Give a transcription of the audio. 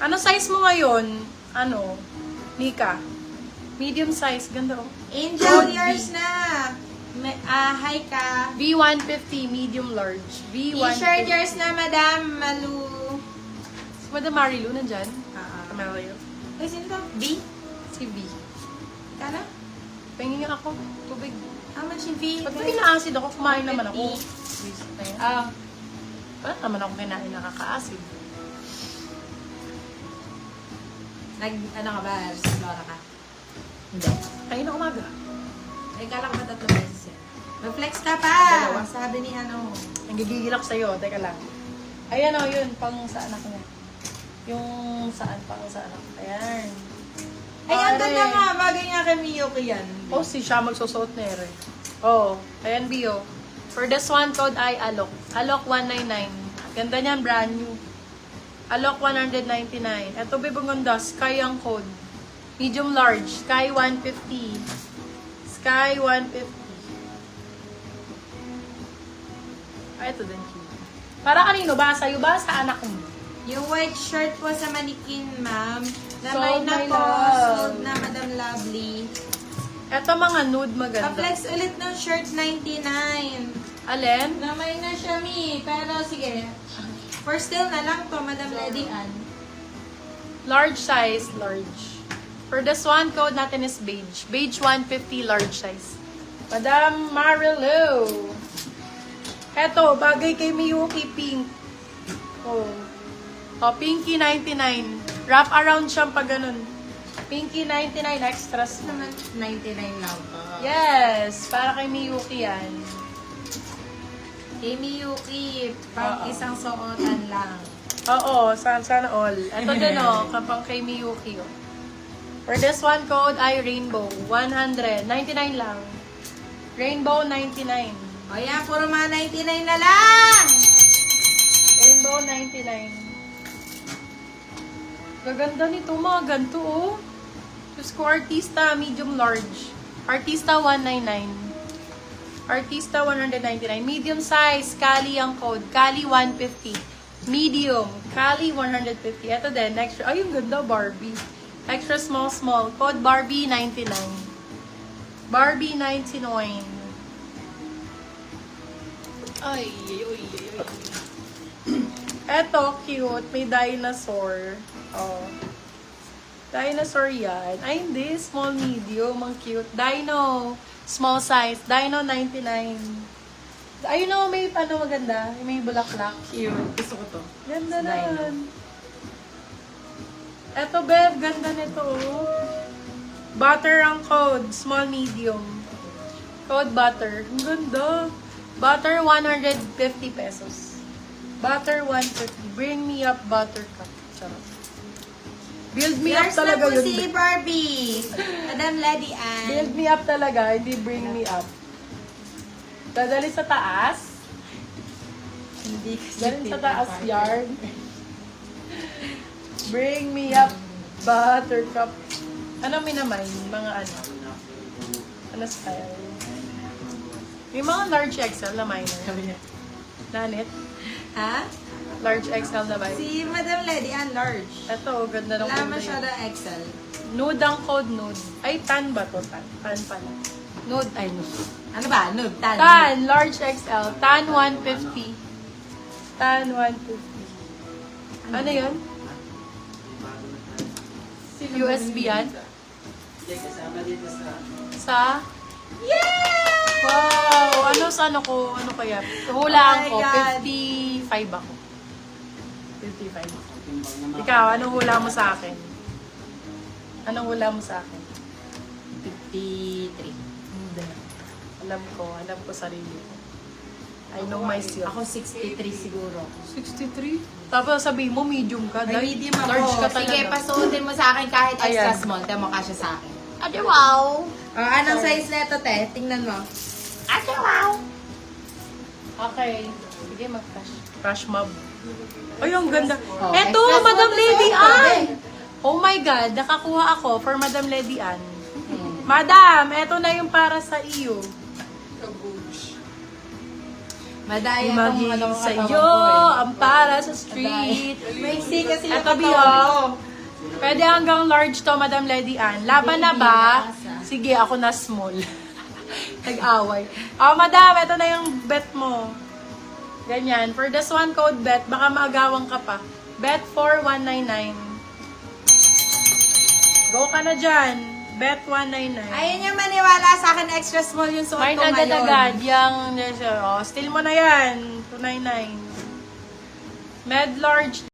Ano size mo ngayon? Ano? Nika? Medium size. Ganda oh. Angel, yours na. Hi ka. V150, medium large. V150. T-shirt yours na, Madam Malu. Si Madam Marilu nandyan? Marilu. Ay, sino to? B? Si V. Kala? Pahingin nga ako. Tubig. Aman si V. Ba't ba ina-acid ako? Kumain naman ako. Ah. Wala naman ako kinain nakaka-acid. Ano ka ba? Explora ka? Hindi. Kain na umaga. Ay, kala ko ba 3 beses yan? Mag-flex ka pa! Dalawa. Sabi ni ano. Nagigigil ako sa'yo. Teka lang. Ayan o, yun. Pang sa anak niya. Yung saan, pang sa anak. Ayan. Ay, ang ganda nga. Bagay nga kay Miyuki yan. Oh, si siya magsusuot na ere. Oh, ayan Bio. For this one, code ay Alok. Alok 199. Ganda niyan, brand new. Alok 199. Ito, bibong ganda. Sky ang code. Medium large. Sky 150. Sky 150. Ay, ito din cute. Para kanino ba? Sa'yo ba? Sa anak mo? Yung white shirt po sa manikin, ma'am. Sold, Lamay na my po. love. Sold na, Madam Lovely. Ito mga nude maganda. Pa-flex ulit ng shirt, 99. Alin? Lamay na siya, Mi. Pero sige. For still na lang to, Madam Lady Ann. Large size, large. For this one, code natin is beige. Beige 150, large size. Madam Marilu. Eto, bagay kay Miyuki, pink. Oh. Oh, pinky 99. Wrap around siyang pag ganun. Pinky 99, extras mo. Naman, 99 lang to. Yes, para kay Miyuki yan. Kay Miyuki, pang isang suotan lang. Oo, sana all. Ito din oh, kapang kay Miyuki oh. For this one code ay Rainbow. 100. 99 lang. Rainbow 99. O yan, puro mga 99 na lang! Rainbow 99. Gaganda nito, mga ganito oh. Diyos ko, Artista, medium large. Artista 199. Artista 199. Medium size, Kali ang code. Kali 150. Medium, Kali 150. Ito din, extra. Ay, yung ganda, Barbie. Extra small. Code Barbie 99. Barbie 99. Ay. Eto, cute. May dinosaur. Oh. Dinosaur yan. Ay, hindi. Small, medium. Ang cute. Dino. Small size. Dino 99. Ayun o, may ano maganda. May bulaklak. Cute. Gusto ko to. Ganda Dino. naman. Eto, Bev. Ganda nito. Oh. Butter ang code. Small, medium. Code butter. Ang ganda. Butter, 150 pesos. Butter, 150. Bring me up buttercup. Charot. Build me up Yours talaga na po yun. si Barbie. Madam Lady Ann. Build me up talaga, hindi bring me up. Dadali sa taas. Hindi kasi Dalhin sa taas yard. Bring me up buttercup. Ano minamay? Mga ano? Ano style? May mga large XL na minor. Nanit? Ha? Large XL na ba? Si Madam Lady Ann, large. Ito, ganda ng Wala kulay. masyado XL. Nude ang code, nude. Ay, tan ba to? Tan. Tan pala. Nude, ay nude. Ano ba? Nude, tan. Tan, large XL. Tan 150. Tan 150. Ano yun? USB yan? Sa? Yeah! Wow! Ano sa ano ko? Ano kaya? Hulaan Oh ko. my God. 55 ako. 55. Ikaw, anong hula mo sa akin? Anong hula mo sa akin? 53. Alam ko sarili ko. I know myself. Ako 63 siguro. 63? Tapos sabihin mo, medium ka. May medium ako. Large ka talaga. Sige, pasuotin mo sa akin kahit extra Ayan. small. Temo ka siya sa akin. Ate, wow! Anong size neto, te? Tingnan mo. Ate, wow! Okay. Sige, mag-crush. Crush mob. Ay, ang ganda. Oh, Eto, extra Madam small Lady na Ann! size. Oh my God, nakakuha ako for Madam Lady Ann. Madam, eto na yung para sa iyo. Madaya tong Maging ano ko sa'yo, ang para sa street. May C kasi yung Eto, Bio. katawan ko. Pwede hanggang large to, Madam Lady Ann. Laban na ba? Sige, ako na small. Nag-away. Madam, ito na yung bet mo. Ganyan. For the Swan Code bet, baka maagawang ka pa. Bet 4199. Go ka na dyan. Bet 199. Ayun yung maniwala sa akin, extra small yung suot Mine ko ngayon. agad-agad. Yung, steal mo na yan. 299. Med large